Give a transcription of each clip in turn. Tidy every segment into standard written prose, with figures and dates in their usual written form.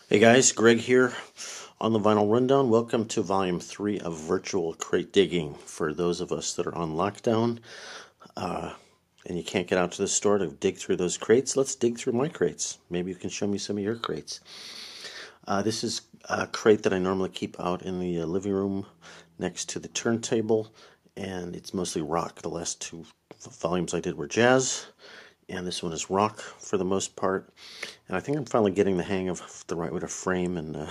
Hey guys, Greg here on the Vinyl Rundown. Welcome to Volume 3 of Virtual Crate Digging. For those of us that are on lockdown and you can't get out to the store to dig through those crates, let's dig through my crates. Maybe you can show me some of your crates. This is a crate that I normally keep out in the living room next to the turntable, and it's mostly rock. The last two volumes I did were jazz, and this one is rock for the most part. And I think I'm finally getting the hang of the right way to frame and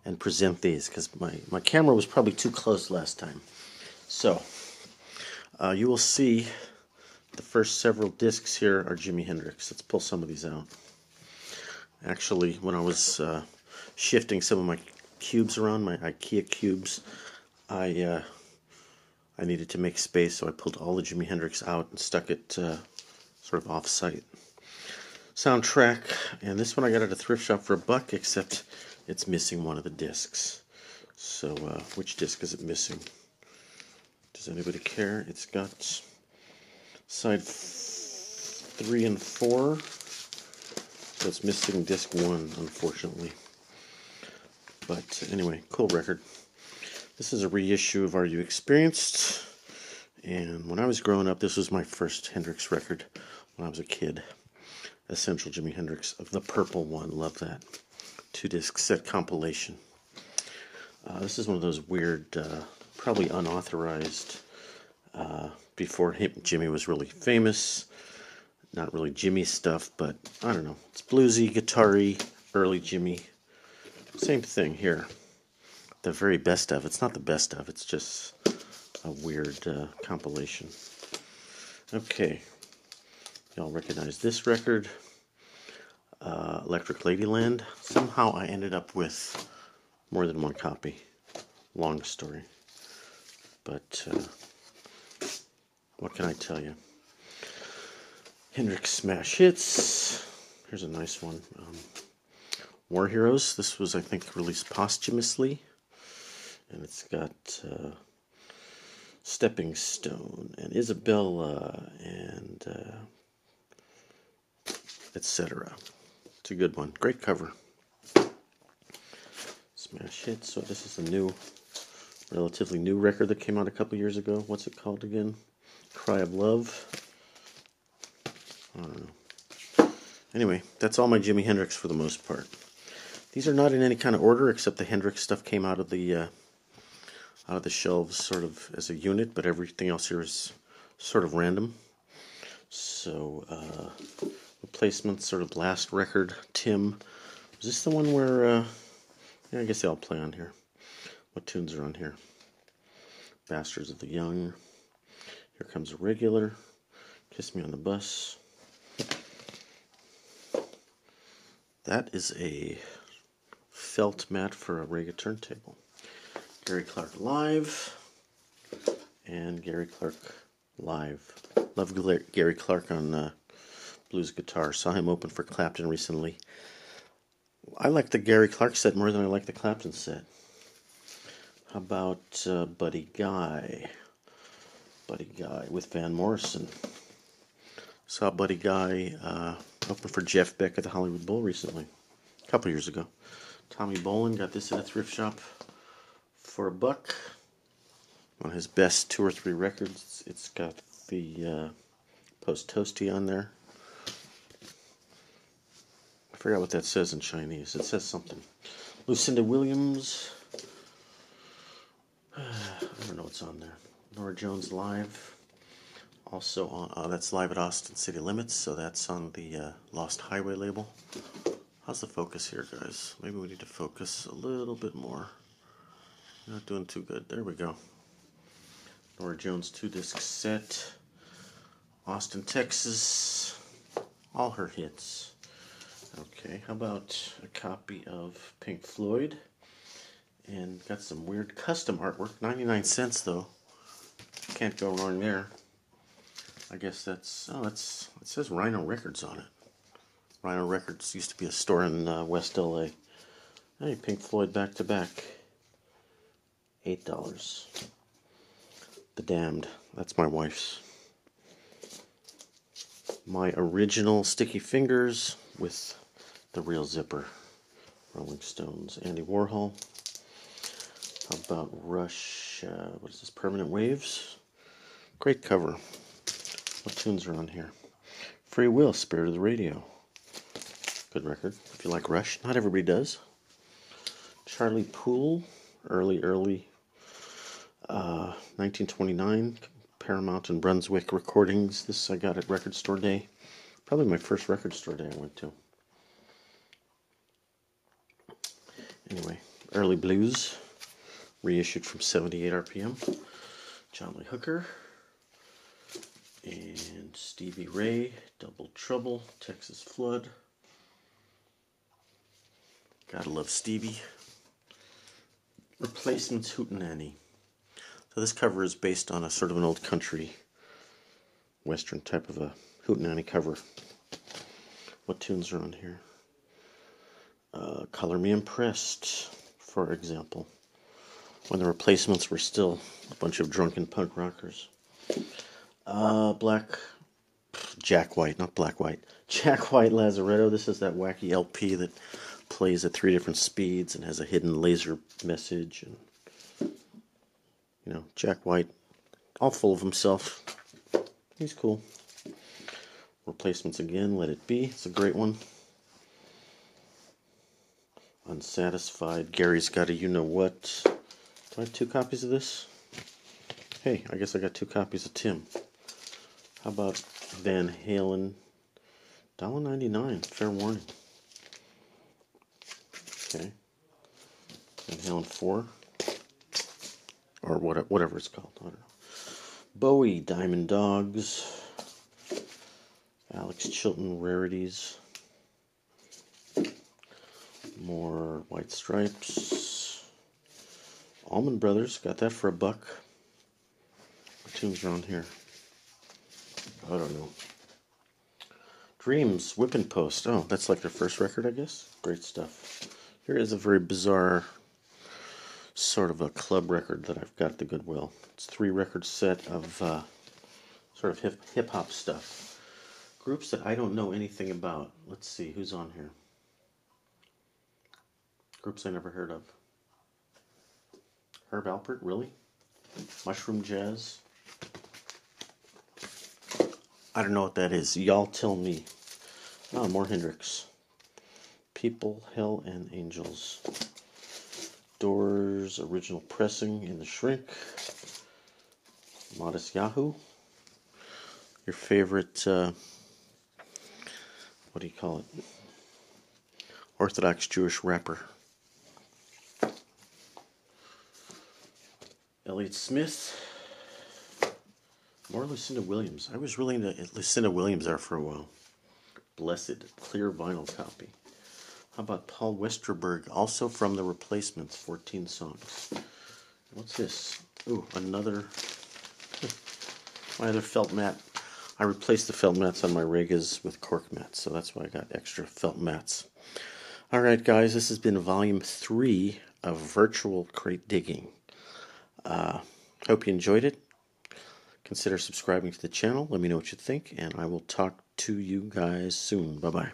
and present these, because my camera was probably too close last time. So you will see the first several discs here are Jimi Hendrix. Let's pull some of these out. Actually, when I was shifting some of my cubes around, my IKEA cubes, I needed to make space, so I pulled all the Jimi Hendrix out and stuck it sort of off-site. Soundtrack, and this one I got at a thrift shop for $1, except it's missing one of the discs. So which disc is it missing? Does anybody care? It's got side 3 and 4, so it's missing disc 1, unfortunately. But anyway, cool record. This is a reissue of Are You Experienced? And when I was growing up, this was my first Hendrix record when I was a kid. Essential Jimi Hendrix, the purple one, love that. 2-disc set compilation. This is one of those weird, probably unauthorized, before Jimmy was really famous. Not really Jimmy stuff, but I don't know. It's bluesy, guitar-y, early Jimmy. Same thing here. The very best of. It's not the best of, it's just a weird compilation. Okay. Y'all recognize this record, Electric Ladyland. Somehow I ended up with more than one copy. Long story. But what can I tell you? Hendrix Smash Hits. Here's a nice one. War Heroes. This was, I think, released posthumously. And it's got Stepping Stone and Isabella and etc. It's a good one. Great cover. Smash Hits. So this is a new, relatively new record that came out a couple years ago. What's it called again? Cry of Love. I don't know. Anyway, that's all my Jimi Hendrix for the most part. These are not in any kind of order, except the Hendrix stuff came out of the shelves sort of as a unit, but everything else here is sort of random. So, replacements, sort of last record, Tim. Is this the one where, yeah, I guess they all play on here. What tunes are on here? Bastards of the Young. Here Comes a Regular. Kiss Me on the Bus. That is a felt mat for a Rega turntable. Gary Clark Live. And Gary Clark Live. Love Gary Clark on blues guitar. Saw him open for Clapton recently. I like the Gary Clark set more than I like the Clapton set. How about Buddy Guy? Buddy Guy with Van Morrison. Saw Buddy Guy open for Jeff Beck at the Hollywood Bowl recently. A couple years ago. Tommy Bolin got this at a thrift shop for $1. On his best 2 or 3 records, it's got the Post Toasty on there. I forgot what that says in Chinese. It says something. Lucinda Williams. I don't know what's on there. Nora Jones Live. Also on, that's live at Austin City Limits, so that's on the Lost Highway label. How's the focus here, guys? Maybe we need to focus a little bit more. Not doing too good. There we go. Nora Jones 2-disc set. Austin, Texas. All her hits. Okay, how about a copy of Pink Floyd? And got some weird custom artwork. 99 cents though. Can't go wrong there. I guess that's, oh, it says Rhino Records on it. Rhino Records used to be a store in West LA. Hey, Pink Floyd back to back. $8. The Damned. That's my wife's. My original Sticky Fingers with the real zipper. Rolling Stones, Andy Warhol. How about Rush, what is this, Permanent Waves? Great cover. What tunes are on here? Free Will, Spirit of the Radio. Good record, if you like Rush. Not everybody does. Charlie Poole, early 1929, Paramount and Brunswick recordings. This I got at Record Store Day. Probably my first record store day I went to. Anyway, Early Blues, reissued from 78 RPM. John Lee Hooker. And Stevie Ray, Double Trouble, Texas Flood. Gotta love Stevie. Replacements, Hootenanny. So this cover is based on a sort of an old country western type of a Hootenanny cover. What tunes are on here? Color Me Impressed, for example. When the Replacements were still a bunch of drunken punk rockers. Jack White Lazaretto. This is that wacky LP that plays at 3 different speeds and has a hidden laser message. And Jack White, all full of himself. He's cool. Replacements again, Let It Be. It's a great one. Unsatisfied, Gary's Got a You Know What. Do I have 2 copies of this? Hey, I guess I got 2 copies of Tim. How about Van Halen? $1.99, fair warning. Okay. Van Halen 4. Or whatever it's called, I don't know. Bowie, Diamond Dogs. Alex Chilton, Rarities. More White Stripes. Allman Brothers, got that for $1. What tunes are on here? I don't know. Dreams, Whipping Post. Oh, that's like their first record, I guess. Great stuff. Here is a very bizarre sort of a club record that I've got at the Goodwill. It's a 3-record set of sort of hip-hop stuff. Groups that I don't know anything about. Let's see, who's on here? Groups I never heard of. Herb Alpert, really? Mushroom Jazz? I don't know what that is. Y'all tell me. Oh, more Hendrix. People, Hell, and Angels. Doors, original pressing in the Shrink. Modest Yahoo. Your favorite, what do you call it? Orthodox Jewish rapper. Elliott Smith. More Lucinda Williams. I was really into Lucinda Williams there for a while. Blessed, clear vinyl copy. How about Paul Westerberg, also from The Replacements, 14 songs. What's this? Ooh, another, my other felt mat. I replaced the felt mats on my Regas with cork mats, so that's why I got extra felt mats. Alright guys, this has been volume 3 of Virtual Crate Digging. Hope you enjoyed it. Consider subscribing to the channel. Let me know what you think, and I will talk to you guys soon. Bye-bye.